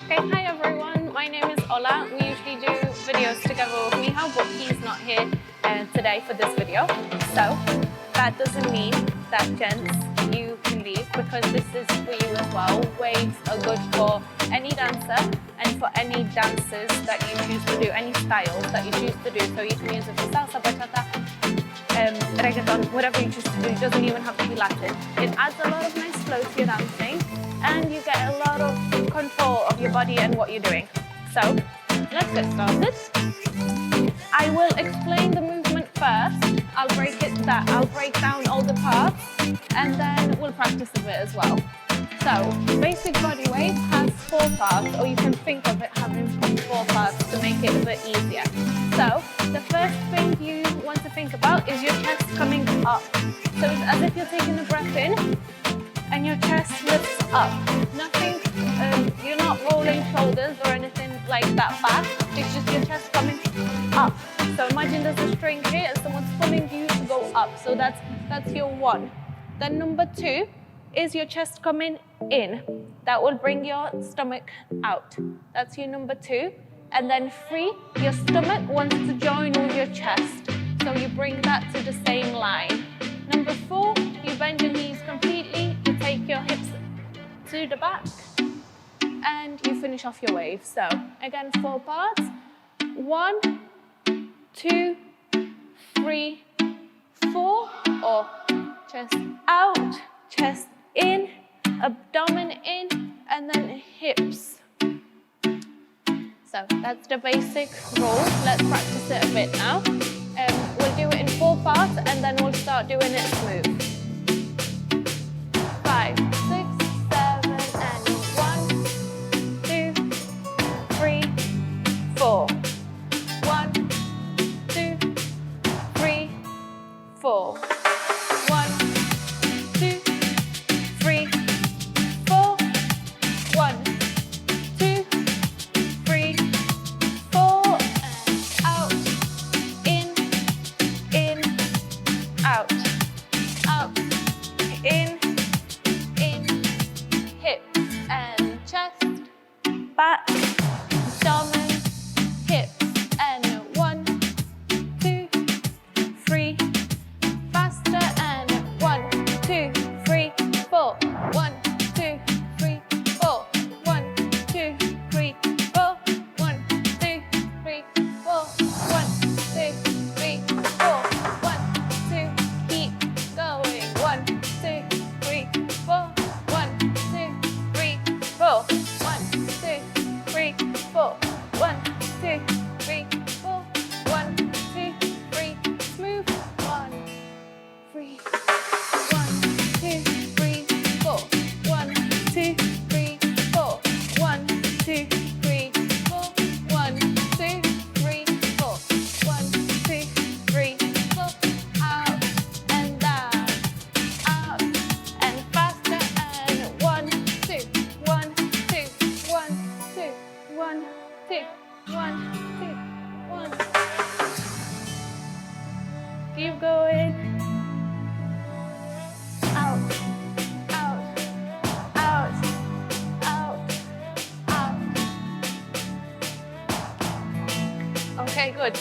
Okay, hi everyone, my name is Ola. We usually do videos together with Michal, but he's not here today for this video. So that doesn't mean that, gents, you can leave, because this is for you as well. Waves are good for any dancer and for any dances that you choose to do, any styles that you choose to do. So you can use it for salsa, bachata, reggaeton, whatever you choose to do. It doesn't even have to be Latin. It adds a lot of nice flow to your dancing, and you get a lot of control of your body and what you're doing. So let's get started. I will explain the movement first. I'll break down all the parts, and then we'll practice a bit as well. So basic body weight has 4 parts, or you can think of it having 4 parts to make it a bit easier. So the first thing you want to think about is your chest coming up. So it's as if you're taking a breath in and your chest lifts up. Nothing, you're not rolling shoulders or anything like that back. It's just your chest coming up. So imagine there's a string here and someone's pulling you to go up. So that's your 1. Then number 2 is your chest coming in. That will bring your stomach out. That's your number 2. And then 3, your stomach wants to join with your chest. So you bring that to the same line. Number 4, you bend your knees completely. You take your hips to the back and you finish off your wave. So again, 4 parts. 1, 2, 3, 4, or chest out, chest in, abdomen in, and then hips. So that's the basic rule. Let's practice it a bit now. We'll do it in 4 parts, and then we'll start doing it smooth. 5, 6, 7, and 1, 2, 3, 4. 1, 2, 3, 4. 1, 2, 3, 4. 1, 2, 3, 4. And out, in, out, out, in, hips and chest, back, abdomen, hips, and 1, 2, 3, faster, and 1, 2, 3, 4. 1, 2, 3, 4. 1, 2, 3, 4. 1, 2, 3, 4. 1, 2, 3, 4. 1, 2, keep going. 1, 2, 3, 4. 1, 2, 3, 4. 1, 2, 3, 4. 1, 2, 3, 4. 1, 2, 3, smooth. 1, 3. 1, 2, 3, 4. 1, 2, 3, 4. 1, 2, 3, 4. 1, 2, 3, 4. 1, 2, 3, 4. Out and down, out and faster, and 1, 2, 1, 2, 1, 2, 1, 2, 1, 2, 1. Keep going. Out, out, out, out, out. Okay, good.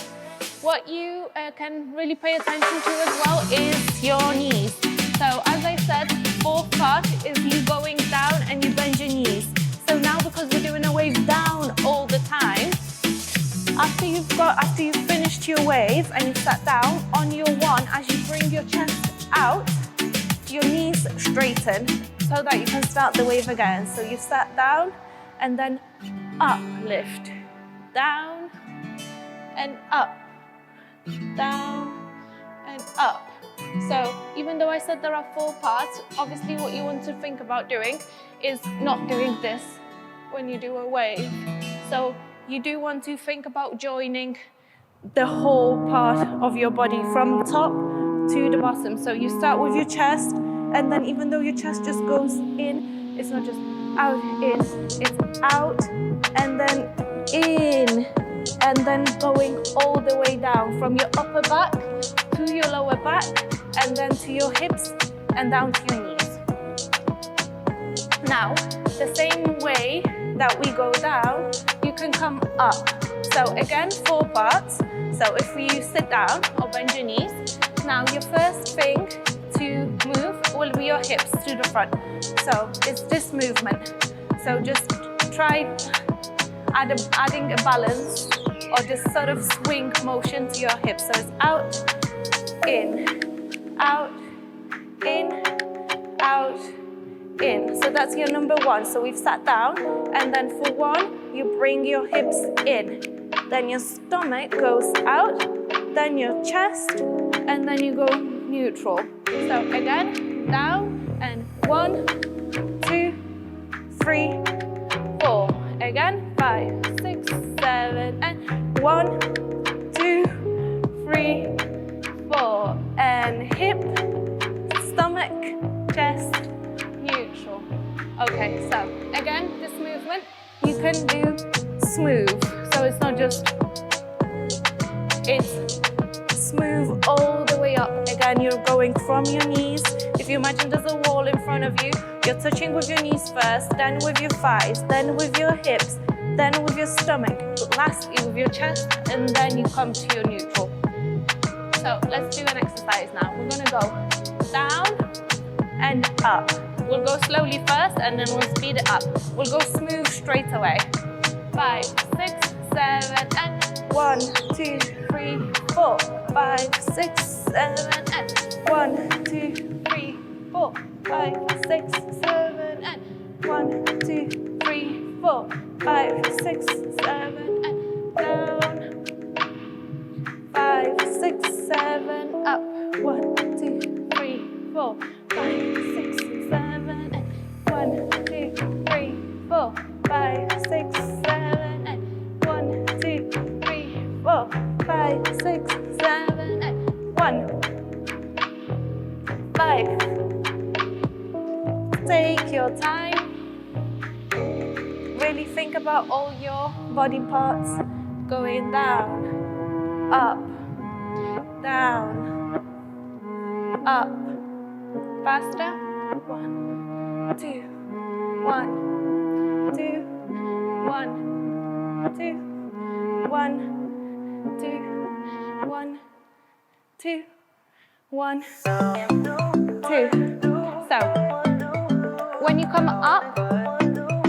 What you can really pay attention to as well is your knees. So as I said, 4th part is you going down and you bend your knees. So now, because we're doing a wave down all the time, after you've finished your wave and you've sat down, on your 1, as you bring your chest out, your knees straighten so that you can start the wave again. So you've sat down and then up, lift, down and up, down and up. So even though I said there are 4 parts, obviously what you want to think about doing is not doing this when you do a wave. So you do want to think about joining the whole part of your body from top to the bottom. So you start with your chest, and then even though your chest just goes in, it's not just out, it's out, and then in, and then going all the way down from your upper back to your lower back, and then to your hips and down to your knees. Now, the same way that we go down, you can come up. So again, 4 parts. So if you sit down or bend your knees, now your first thing to move will be your hips to the front. So it's this movement. So just try adding a balance or this sort of swing motion to your hips. So it's out, in, out, in, out, in. So that's your number 1. So we've sat down, and then for 1, you bring your hips in. Then your stomach goes out, then your chest, and then you go neutral. So again, down, and 1, 2, 3, 4. Again, 5, 6, 7, and 1, 2, 3, 4. And hip, stomach, chest, neutral. Okay, so again, this movement you can do smooth. So it's not just, it's smooth all the way up. Again, you're going from your knees. If you imagine there's a wall in front of you, you're touching with your knees first, then with your thighs, then with your hips, then with your stomach, lastly with your chest, and then you come to your neutral. So let's do an exercise now. We're gonna go down and up. We'll go slowly first, and then we'll speed it up. We'll go smooth straight away. 5, 6, 7, and 1, 2, 3, 4. 5, 6, 7, and 1, 2, 3, 4. 5, 6, 7, and 1, 2, 3, 4. 5, 6, 7, and down. 5, 6, 7, up. 1, 2, 3, 4. 5, 6, 7, and 1, 2, 3, 4. 5, 6, 7, and 1, 2, 3, 4. 5, 6, 7, and 1, 5. Take your time. Really think about all your body parts going down, up, down, up. Faster. 1, 2, 1, 2, 1, 2, 1, 2, 1, 2, 1, 2. So when you come up,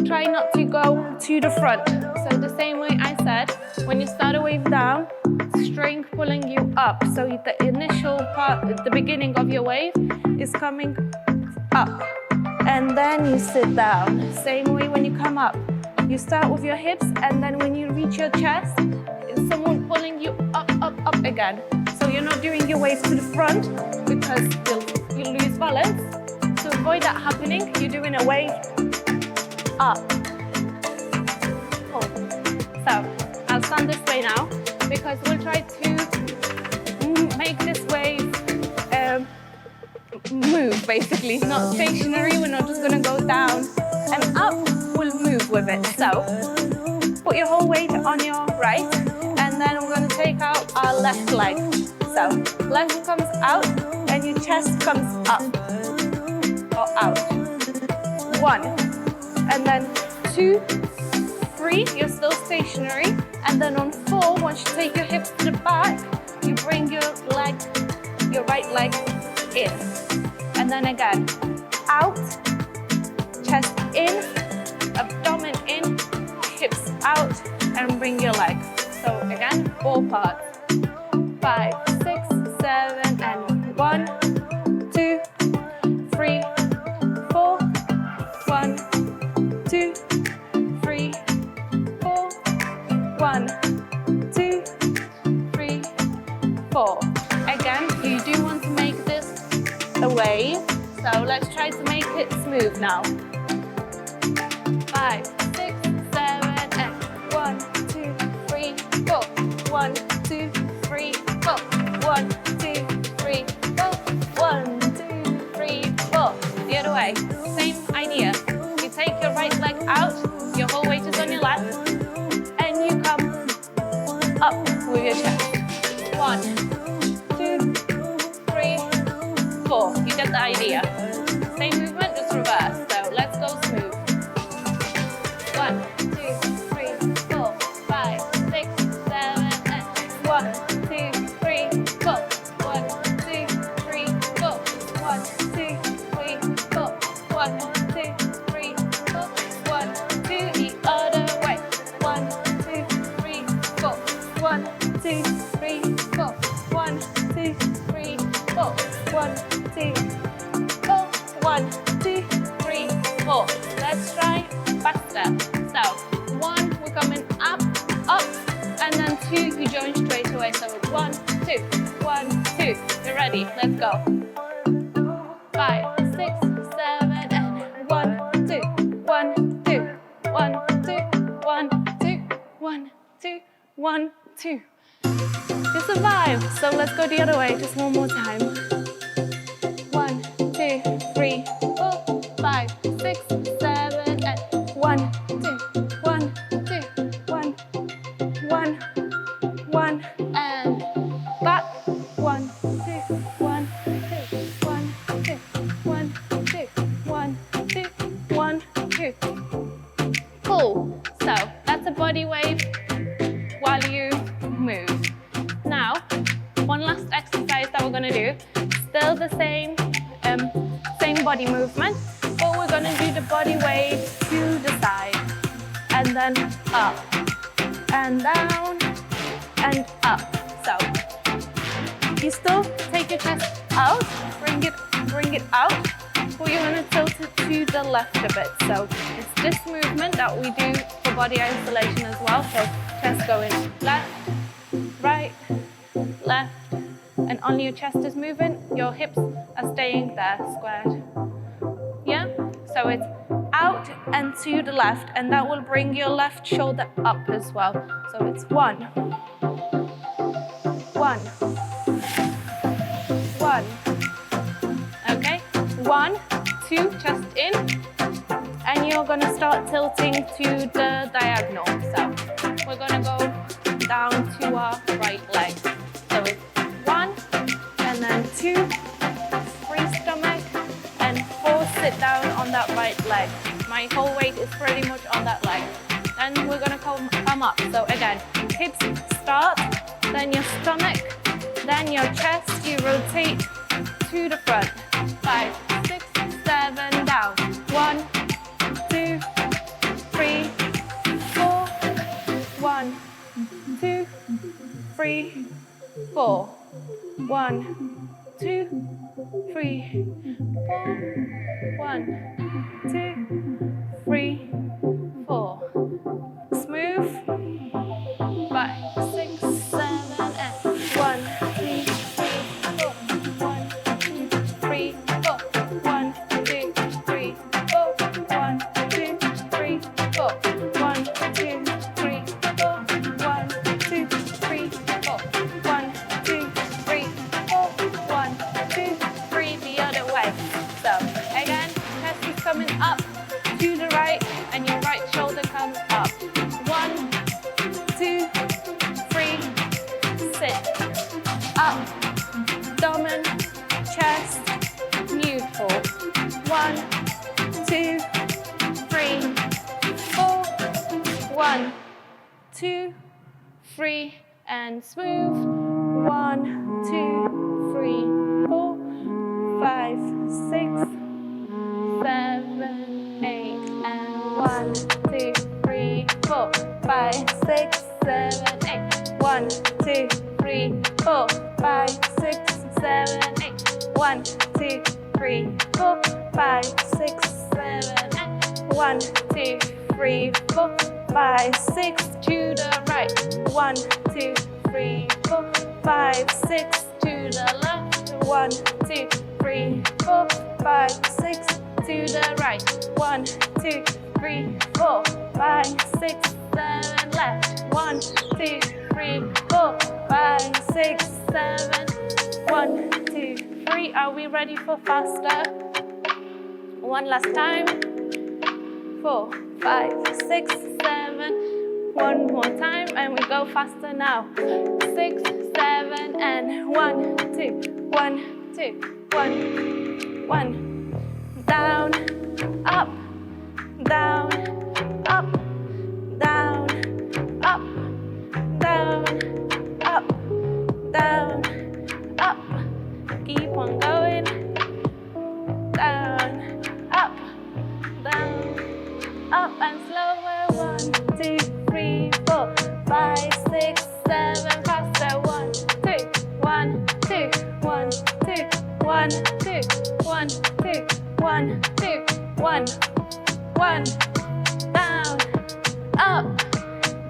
try not to go to the front. So the same way I said, when you start a wave down, strength pulling you up. So the initial part, the beginning of your wave is coming up. And then you sit down. Same way when you come up. You start with your hips, and then when you reach your chest, it's someone pulling you up, up, up again. So you're not doing your wave to the front because you lose balance. To avoid that happening, you're doing a wave up. Pull. So I'll stand this way now because we'll try to make this wave move, basically, not stationary. We're not just going to go down and up, we'll move with it. So put your whole weight on your right, and then we're going to take out our left leg. So left comes out and your chest comes up or out. 1, and then 2, 3, you're still stationary, and then on 4, once you take your hips to the back, you bring your right leg in. And then again, out, chest in, abdomen in, hips out, and bring your leg. So again, 4 parts. 5, 6, 7, and 1, 2, 3, 4. 1, 2, 3, 4. 1, 2, 3, 4. Again, you do want to make this a wave, so let's try to make it smooth now. 5, 6, 7, and 1, 2, 3, 4. 1, 2, 3, 4. 1, 2, 3, 4. 1, 2, 3, 4. The other way, same idea. You take your right leg out, your whole weight is on your left, and you come up with your chest. 1, 2, 3, 4. You get the idea. Same movement, just reverse. So let's go smooth. 1, 2, 3, 4. 1, 2, 3, 4. 1, 2, 4. 1, 2, 3, 4. Let's try faster. So 1, we're coming up, up, and then 2, you join straight away. So 1, 2, 1, 2. You're ready. Let's go. 5, 6, 7, and 1, 2, 1, 2, 1, 2, 1, 2, 1, 2, 1, 2. You survived. So let's go the other way. Just one more time. 1, 2, 3, 4, 5, 6, 7, and 1, 2, 1, 2, 1, 1, 1, and back. 1, 2, 1, 2, 1, 2, 1, 2, 1, 2, 1, 2. Cool. So that's a body wave while you move. Now, one last exercise that we're going to do. Still the same body movement, but we're going to do the body wave to the side, and then up, and down, and up. So you still take your chest out, bring it out, but you're going to tilt it to the left a bit. So it's this movement that we do for body isolation as well. So chest going left, right, left, and only your chest is moving, your hips are staying there, squared. Yeah? So it's out and to the left, and that will bring your left shoulder up as well. So it's 1, 1, 1. Okay? 1, 2, chest in, and you're gonna start tilting to the diagonal. So we're gonna go down to our right leg. So it's 1, and then 2, free stomach, and 4, sit down on that right leg. My whole weight is pretty much on that leg. And we're gonna come up. So again, hips start, then your stomach, then your chest, you rotate to the front. 5, 6, 7, down. 1, 2, 3, 4. 1, 2, 3, 4. 1, 2, 3, 4. 1, 2, 3, 4. Smooth. 5, 6, 7, and 1, 2, 3, 4. 1, 2, 3, 4. 1, 2, 3, 4. 1, 2, 3, 4. 1, 2, 3, 4. 1, 2, 3, 4. 1, 2, 3, 4. 1, 2, 3, the other way. So again, chest is coming up to the right, and your right shoulder comes up. 1, 2, 3, sit. Up, abdomen, chest, neutral. 1, 2, 3, 4. 1, 2, 3, and smooth. 1, 2, 3, 4, 5, 6, 7, 8, and 1, 2, 3, 4, 5, 6, 7, 8. 1, 2, 3, 4, 5, 6, 7, 8. 1, 2, 3, 4, 5, 6, 7, 8. 1, 2, 3, 4, 5, 6 to the right. 1, 2, 3, 4, 5, 6 to the left. 1, 2, 3, 4, 5, 6 to the right. 1, 2, 3, 4, 5, 6, 7, left. 1, 2, 3, 4, 5, 6, 7. 1, 2, 3. Are we ready for faster? One last time. 4, 5, 6, 7. One more time, and we go faster now. 6, 7, and 1, 2, 1, 2, 1, 1. Down, up, down, up, down, up, down, up, down, up. Keep on going. Down, up, down, up, and slower. 1, 2, 3, 4, 5, 6, 7. Faster.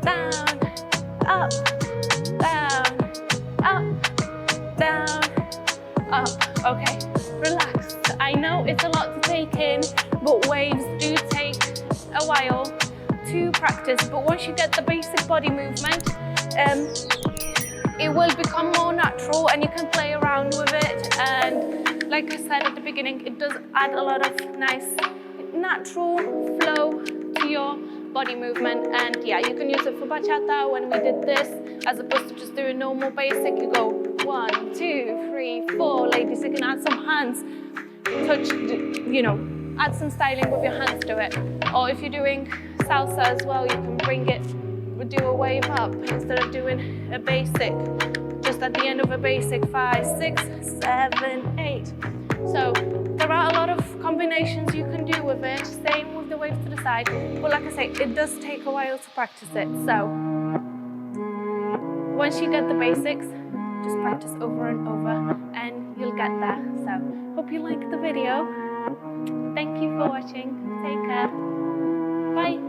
down, up, down, up, down, up. Okay, relax. I know it's a lot to take in, but waves do take a while to practice. But once you get the basic body movement, it will become more natural and you can play around with it. And like I said at the beginning, it does add a lot of nice natural flow to your body movement. And yeah, you can use it for bachata when we did this, as opposed to just doing normal basic. You go 1, 2, 3, 4. Ladies, you can add some hands, touch, you know, add some styling with your hands to it. Or if you're doing salsa as well, you can bring it, do a wave up instead of doing a basic. Just at the end of a basic, 5, 6, 7, 8. So there are a lot of combinations you can do with it. Same with the waves to the side. But like I say, it does take a while to practice it. So once you get the basics, just practice over and over and you'll get there. So hope you liked the video. Thank you for watching. Take care. Bye.